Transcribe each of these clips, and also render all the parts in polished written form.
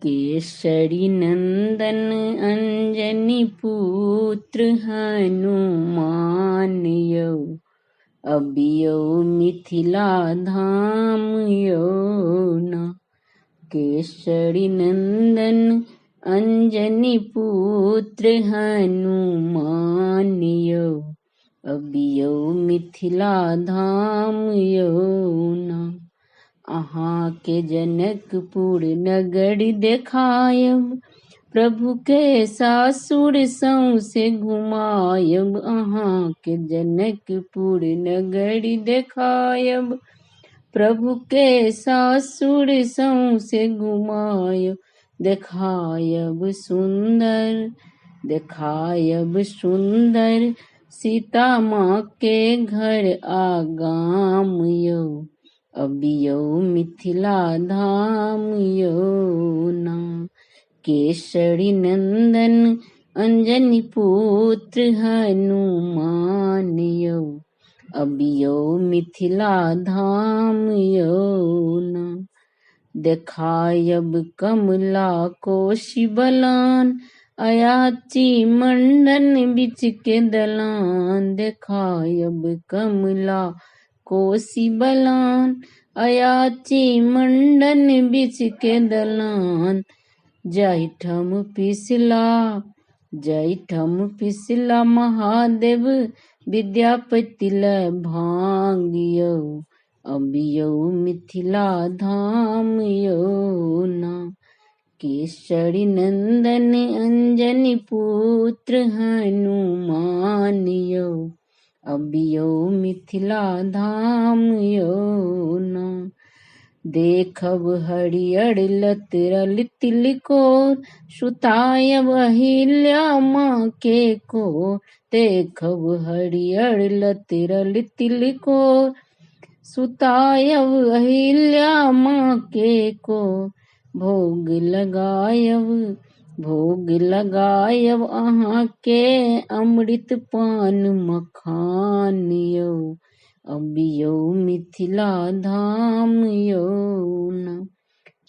केसरी नंदन अंजनी पुत्र हनुमान यो, अबियो मिथिला धाम यो न। केसरी नंदन अंजनी पुत्र हनुमान यो, अबियो मिथिला धाम यो न। अहाँ के जनकपुर नगरी देखायब, प्रभु के सासुर सौंसे घुमायब। अहाँ के जनकपुर नगरी देखायब, प्रभु के सासुर सौंसे घुमायब। देखायब सुंदर सीता माँ के घर आगाम यो, अबियो मिथिला धाम यो न। केसरी नंदन अंजनी पुत्र हनुमान यो, अबियो मिथिला धाम यो न। देखायब कमला कोशि बलान, अयाची मंडन बिच के दलान। देखायब कमला कोशि बलान, अयाची मंडन बिच के दलान। जैठम पिसला महादेव, विद्यापति ल भांगियो, अबियो मिथिला धाम यो न। केसरी नंदन अंजनी पुत्र हनुमान यो, अबियो मिथिला धाम यो न। देखब हरियर लतरल तिलकोर, सुतायब अहिल्या माँ के कोर। देखब हरियर लतरल तिलकोर, सुतायब अहिल्या माँ के कोर। भोग लगायब अहाँ के अमृत पान मखान यो, अबियो मिथिला धाम यो न।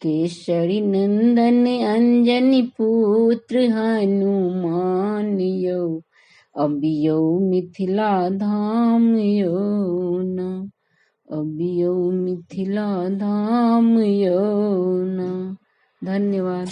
केसरी नंदन अंजनी पुत्र हनुमान यो, अबियो मिथिला धाम यो न। अबियो मिथिला धाम यो न। धन्यवाद।